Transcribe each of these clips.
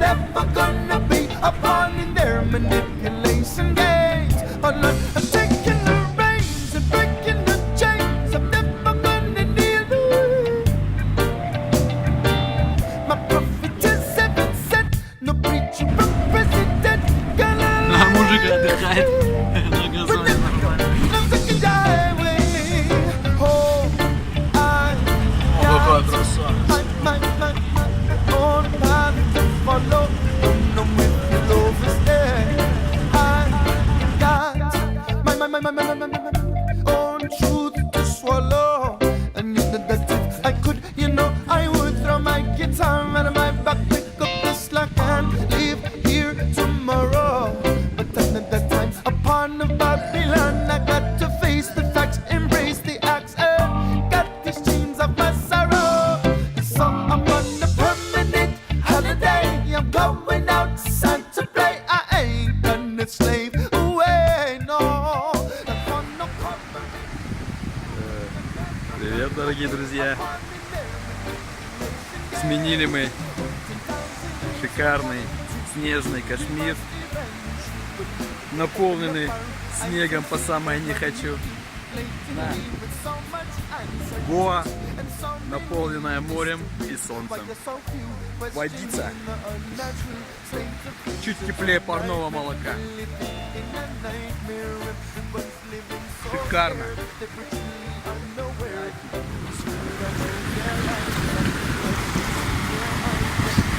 never gonna be a pawn in their manipulation games. Oh Lord, I'm taking the reins and breaking the chains. I'm never gonna deal with it. My prophet is heaven sent, no preacher or president gonna Мужик отдыхает на газоне нормально. Какая красота. Own truth to swallow. And that if I could, you know, I would throw my guitar out of my back, pick up the slack and leave here tomorrow. But at that time, upon the Babylon, I got to face the facts, embrace the acts, and got these chains of my sorrow. So I'm on a permanent holiday. I'm going outside to play. I ain't gonna slave away, no. Привет, дорогие друзья! Сменили мы шикарный снежный Кашмир, наполненный снегом по самое не хочу, на ГОА, наполненная морем и солнцем. Водица чуть теплее парного молока. Шикарно.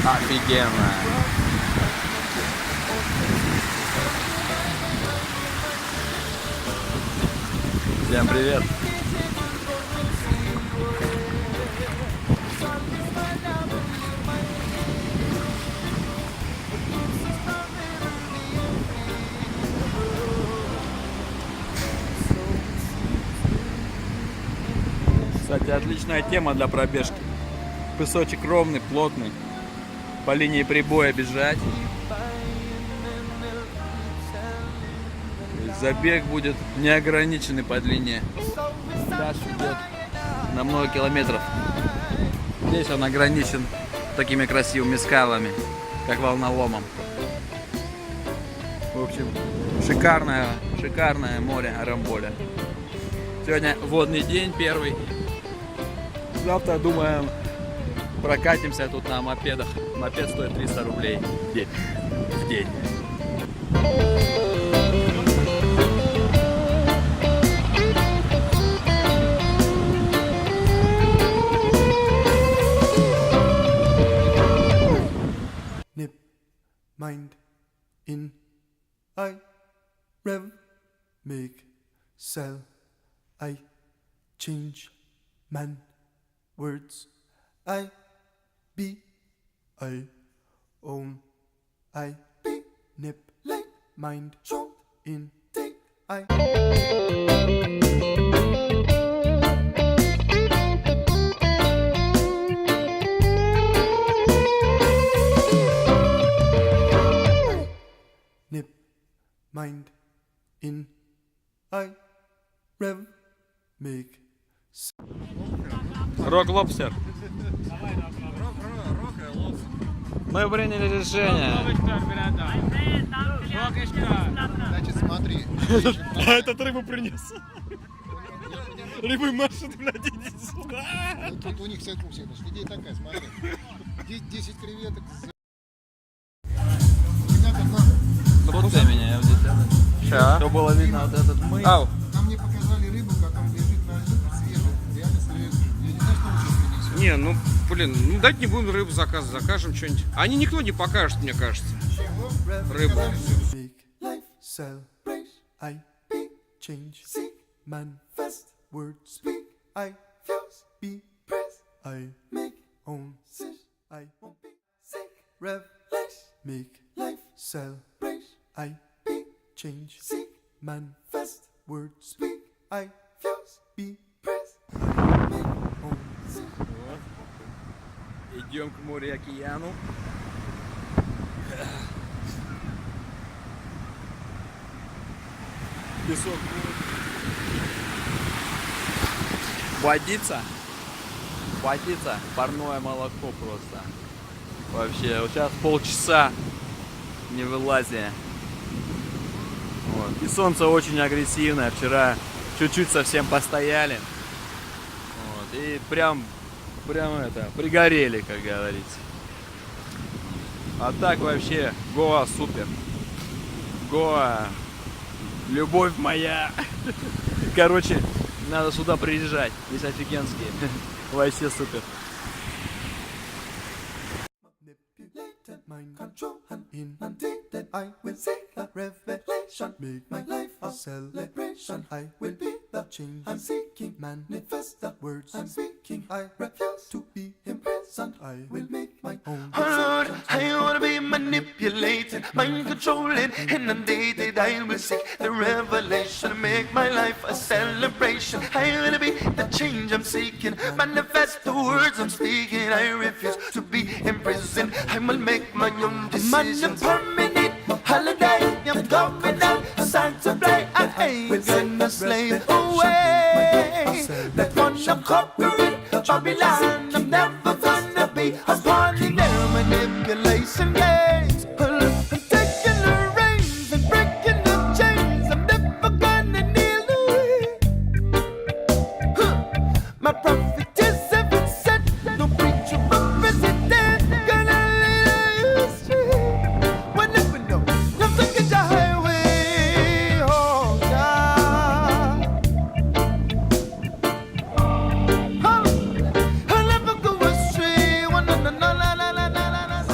Офигенно. Всем привет. Кстати, отличная тема для пробежки. Песочек ровный, плотный. По линии прибоя бежать. Забег будет неограниченный по длине. Пляж идет на много километров. Здесь он ограничен такими красивыми скалами, как волноломом. В общем, шикарное море Арамболя. Сегодня водный день первый. Завтра, думаем, прокатимся тут на мопедах. Мопед стоит 300 рублей в день. Nip, mind, in, I, rev, make, sell, I, change, man, words, I, be, I, own, I, be, nip, like, mind, show, in, take, I. Nip, mind, in, I, rev, make. Рок-лобстер. Мы приняли решение. Значит, смотри. А этот рыбу принес. Рыбы машут, блядь, иди сюда. Тут у них вся курсия. Идея такая, смотри. 10 креветок. Ребята, Вот ты меня, я в детях. Что было видно, вот этот мы. нам мне показали рыбу, которая лежит на свежем. Реально свежем. Я не знаю, что он сейчас принесет. Не, ну, блин, ну дать не будем рыбу заказывать, закажем что-нибудь. Они никто не покажет, мне кажется. Рыбу. Make life celebrate. I be change. Seek manifest. Word speak. I fuse. Be press. I make own sit. I won't be sick. Revelation. Make life celebrate. I be change. Seek manifest. Word speak. I fuse. Be press. I make own sit. Идем к морю и океану. Песок. Водица, парное молоко просто. Вообще, вот сейчас полчаса не вылазия. Вот. И солнце очень агрессивное. Вчера чуть-чуть совсем постояли. Вот. И прям это, пригорели, как говорится. А так вообще, ГОА супер. ГОА, любовь моя. Короче, надо сюда приезжать. Здесь офигенские. Вообще супер. Mind control and inundated. I will see the revelation, make my life a celebration. I will be the change I'm seeking, manifest the words I'm speaking. I refuse to be imprisoned, I will make my own decision. I wanna be manipulated, mind controlling, inundated. I will seek the revelation, make my life a celebration. I will be the change I'm seeking, manifest the words I'm speaking. I refuse to be imprisoned, I will make my own decisions. I'm on a permanent holiday, I'm going outside to play. I ain't gonna slave away. That wanna conquer it, Babylon. I'm never gonna be a part in their manipulation games. I'm taking the reins and breaking the chains. I'm never gonna kneel away. My prophet is heaven sent, no preacher or president gonna lead you astray. One never know, nothing is a highway. Oh God, I'll never go astray. One na na na na na na na na.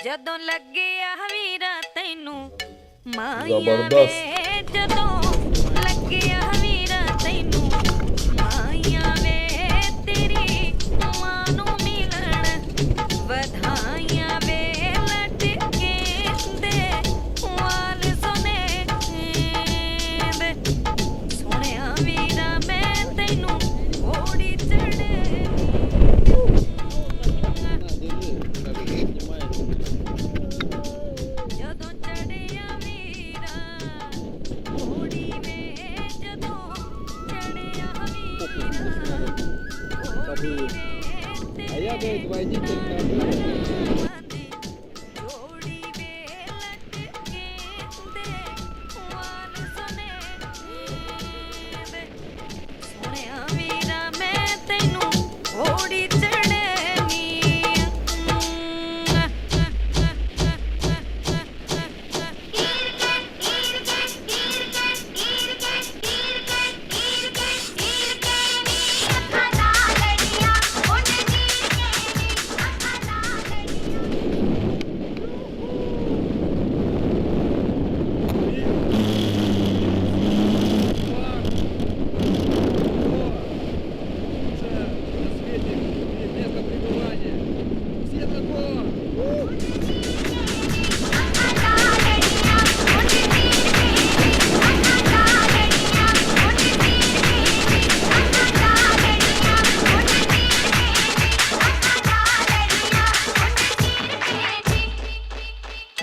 ਜਦੋਂ ਲੱਗਿਆ ਵੀਰਾ ਤੈਨੂੰ ਮਾਇਆ ਵੇ ਜਦੋਂ ਲੱਗਿਆ ਵੀਰਾ ਤੈਨੂੰ ਮਾਇਆ ਵੇ ਤੇਰੀ ਮਾਂ ਨੂੰ ਮਿਲਣ ਵਧਾਈਆਂ ਵੇ ਲਟਕੇ ਦੇ ਵਾਲ ਸੋਨੇ ਦੇ ਸੋਹਣਿਆ ਵੀਰਾ ਮੈਂ ਤੈਨੂੰ ਓੜੀ ਚੜ੍ਹਨੀ ਜਦੋਂ ਚੜਿਆ ਵੀਰਾ ਓੜੀ ਵੇ ਜਦੋਂ ਚੜਿਆ ਵੀਰਾ ਓੜੀ ਵੇ А я, говорит, водитель ਜੋੜੀ ਵੇ ਲਟਕੇ ਦੇ ਵਾਲ ਸੋਨੇ ਦੇ ਸੋਹਣਿਆ ਵੀਰਾ ਮੈਂ ਤੈਨੂੰ ਓੜੀ ਚੜ੍ਹਨੀ место пребывания. Все такое.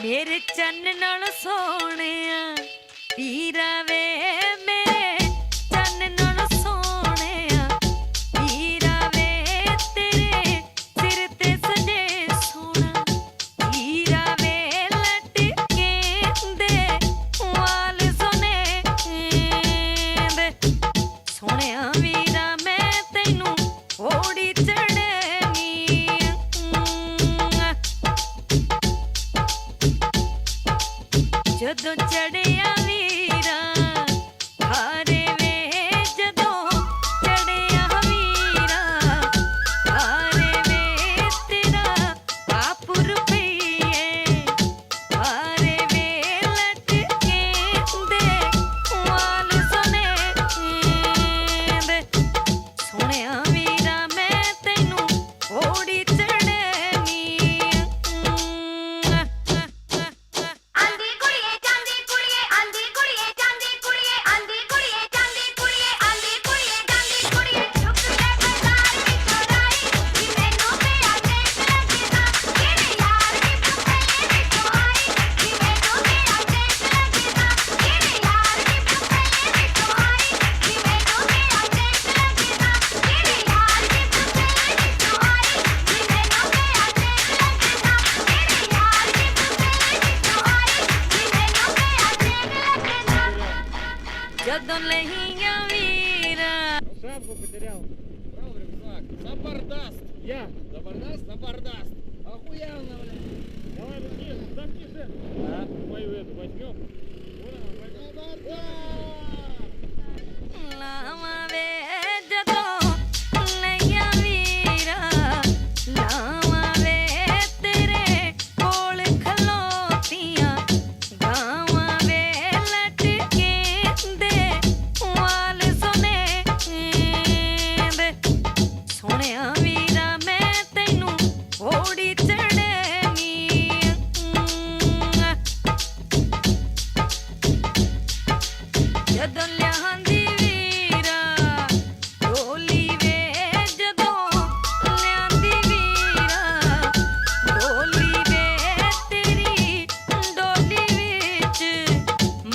ਮੇਰੇ ਚੰਨ ਨਾਲ ਸੋਹਣਿਆ ਵੀਰਾ ਵੇ ਮੇਰੇ ਚੰਨ ਨਾਲ ਸੋਹਣਿਆ ਵੀਰਾ ਵੇ ਤੇਰੇ ਸਿਰ ਤੇ ਸਜੇ ਸੋਹਣਾ ਵੀਰਾ ਵੇ ਲਟਕੇ ਦੇ ਵਾਲ ਸੋਨੇ ਦੇ ਸੋਹਣਿਆ ਵੀਰਾ ਮੈਂ ਤੈਨੂੰ ਓੜੀ ਚੜ੍ਹਨੀ ਜਦੋਂ ਚੜਿਆ ਵੀਰਾ ਹਾਰੇ ਵੇ ਜਦੋਂ ਚੜਿਆ ਵੀਰਾ ਹਾਰੇ ਵੇ ਤੇਰਾ ਆਪ ਰੁਪਈਏ ਹਾਰੇ ਵੇ ਲਟਕੇ ਦੇ ਵਾਲ ਸੋਨੇ ਦੇ ਸੋਹਣਿਆ ਵੀਰਾ ਮੈਂ Забардаст? Забардаст. Охуенно, блядь. Давай, блядь, замки же. Да. Мою эту возьмем. ਲਾਵਾਂ ਵੇ ਜਦੋਂ ਲਈਆਂ ਵੀਰਾ ਲਾਵਾਂ ਵੇ ਤੇਰੇ ਕੋਲ ਖਲੋਤੀਆਂ ਗਾਵਾਂ ਵੇ ਲਟਕੇ ਦੇ ਵਾਲ ਸੋਨੇ ਦੇ ਸੋਹਣਿਆ ਵੀਰਾ ਮੈਂ ਤੈਨੂੰ ਓੜੀ ਚੜ੍ਹਨੀ ਜਦੋਂ ਲਿਆਂਦੀ ਵੀਰਾ ਢੋਲੀ ਵੇ ਜਦੋਂ ਲਿਆਂਦੀ ਵੀਰਾ ਢੋਲੀ ਵੇ ਤੇਰੀ ਢੋਲੀ ਵਿੱਚ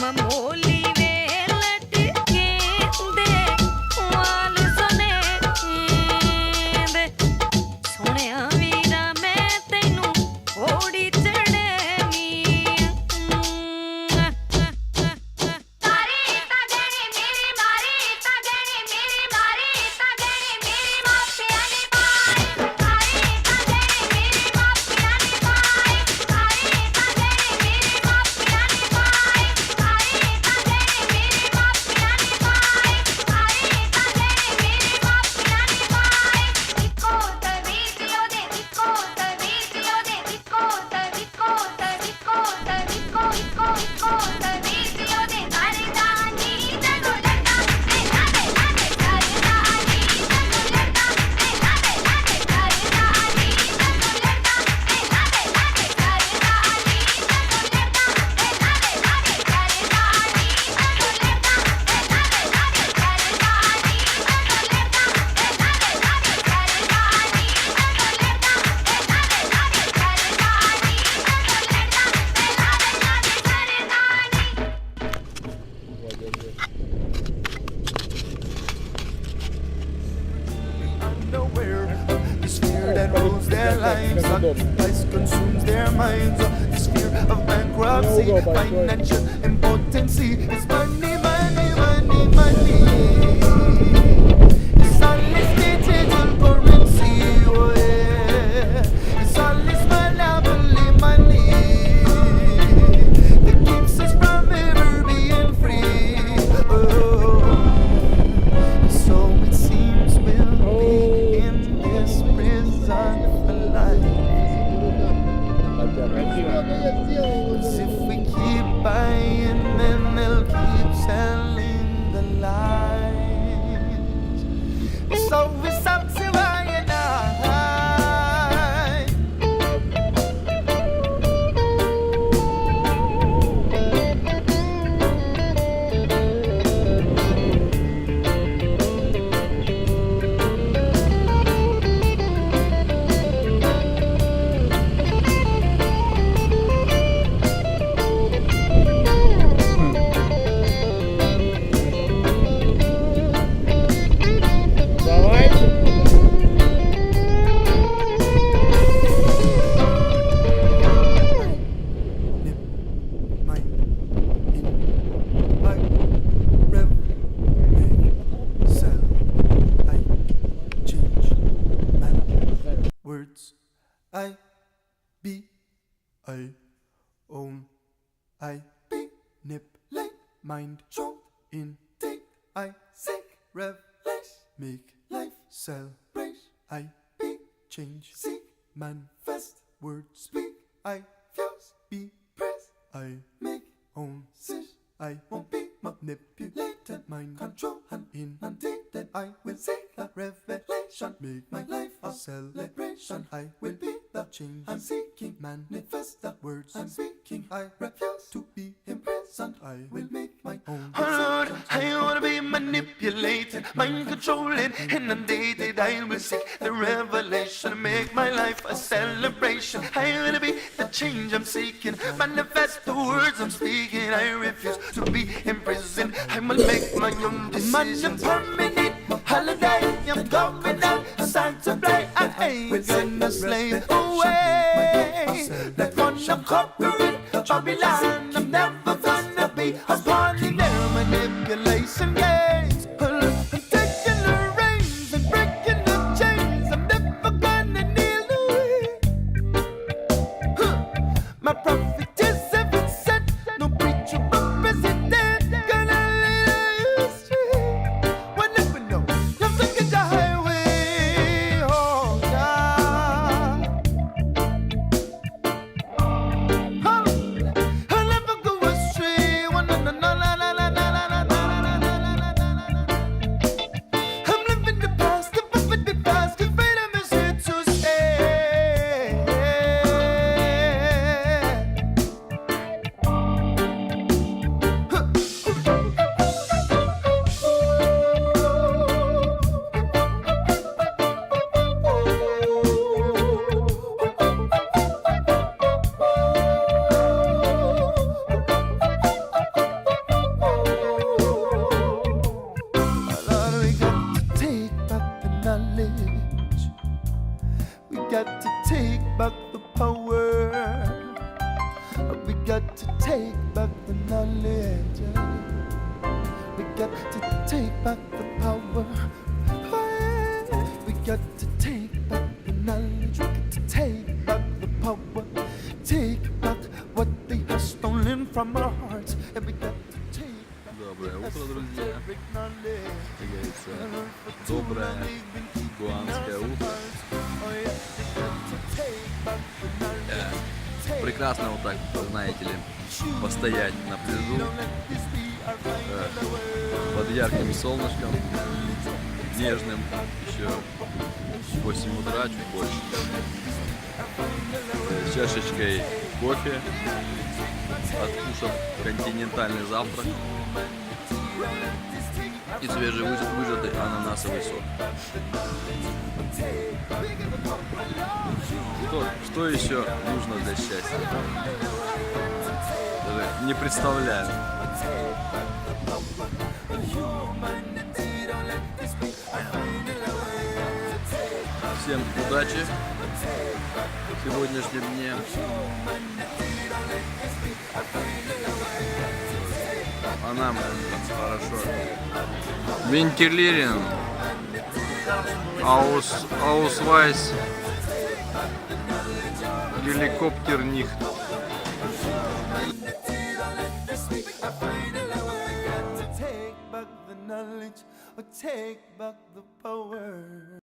ਮਮੋਲੀ ਵੇ ਲਟਕੇ ਦੇ ਵਾਲ ਸੋਨੇ ਦੇ ਸੋਹਣਿਆ ਵੀਰਾ ਮੈਂ ਤੈਨੂੰ ਓੜੀ ਚੜ੍ਹਨੀ ਤਾਰੀ ਤਾਂ ਗਣੀ ਮੇਰੀ ਮਾਰੀ ਤਾਂ ਗਣੀ ਮੇਰੀ ਮਾਰੀ ਤਾਂ ਗਣੀ ਮੇਰੀ ਮਾਪਿਆਂ ਨੇ ਪਾਈ ਤਾਰੀ ਤਾਂ ਗਣੀ ਮੇਰੀ ਮਾਪਿਆਂ ਨੇ ਪਾਈ ਤਾਰੀ ਤਾਂ ਗਣੀ ਮੇਰੀ ਮਾਪਿਆਂ ਨੇ ਪਾਈ ਤਾਰੀ ਤਾਂ ਗਣੀ ਮੇਰੀ ਮਾਪਿਆਂ ਨੇ ਪਾਈ ਤਾਰੀ ਤਾਂ ਗਣੀ ਮੇਰੀ ਮਾਪਿਆਂ ਨੇ ਪਾਈ ਇੱਕੋ ਤਵੀਜਿਓ ਦੇ ਇੱਕੋ ਤਵੀਜਿਓ ਦੇ ਇੱਕੋ ਤਵੀਕੋ ਤਵੀਕੋ ਤਵੀਕੋ ਇੱਕੋ ਇੱਕੋ ਤਵੀਜਿਓ ਦੇ ਕਰਦਾਨੀ ਜਦੋਂ ਲੜਦਾ ਤੇ ਲਾਗੇ ਲਾਗੇ ਕਰਦਾਨੀ ਜਦੋਂ ਲੜਦਾ ਤੇ ਲਾਗੇ ਲਾਗੇ ਕਰਦਾਨੀ ਜਦੋਂ ਲੜਦਾ ਤੇ ਲਾਗੇ ਲਾਗੇ ਕਰਦਾਨੀ ਜਦੋਂ ਲੜਦਾ ਤੇ ਲਾਗੇ ਲਾਗੇ ਕਰਦਾਨੀ ਜਦੋਂ ਲੜਦਾ ਤੇ ਲਾਗੇ ਲਾਗੇ ਕਰਦਾਨੀ ਜਦੋਂ ਲੜਦਾ ਤੇ ਲਾਗੇ ਲਾਗੇ ਕਰਦਾਨੀ ਜਦੋਂ ਲੜਦਾ ਤੇ ਲਾਗੇ ਲਾਗੇ ਕਰਦਾਨੀ ਜਦੋਂ ਲੜਦਾ ਤੇ ਲਾਗੇ ਲਾਗੇ ਕਰਦਾਨੀ Underwear, this fear that rules their lives, vice consumes their minds. This fear of bankruptcy, financial impotency. It's money, money, money, money. It's all this digital currency, oh yeah. It's all this monopoly money that keeps us from ever being free. Oh. So it seems we'll be in this prison for life. Cause if we keep buying, then they'll keep selling the lies. So it's up to I and I. I be, I own, I be, nip, like, mind, trump, intake, I seek, revelation, make, life, celebrate, I be, change, seek, manifest, word, speak, I fuse, be, press, I make, own, sit, I won't be manipulated, mind control, and inundated, I will seek a revelation, make my life a celebration, I will be the change I'm seeking, manifest the words I'm speaking, I refuse to be imprisoned, I will make my own Lord, I wanna be manipulated, mind controlling, inundated. I will seek the revelation, make my life a celebration. I wanna be the change I'm seeking, manifest the words I'm speaking. I refuse to be imprisoned. I will make my own decisions. Permanent holiday, I'm going out, time to play. I ain't gonna slave away. That one I'm conquering Babylon. I'm never gonna be a part in their manipulation games. I'm taking the reins and breaking the chains. I'm never gonna We got to take back the power. We got to take back the knowledge. We got to take back the power. We got to take back the knowledge. We got to take back the power. Take back what they have stolen from our hearts. And we got to take back. Доброе утро, друзья. Как говорится, доброе гуанское утро. Прекрасно вот так, знаете ли, постоять на пляжу под ярким солнышком, нежным, еще 8 утра, чуть больше, с чашечкой кофе, откушав континентальный завтрак и свежевыжатый ананасовый сок. Что еще нужно для счастья? Даже не представляю. Всем удачи в сегодняшнем дне. А нам хорошо. Вентилируем. Ausweis Helikopter nicht. Take back the knowledge or take back the power.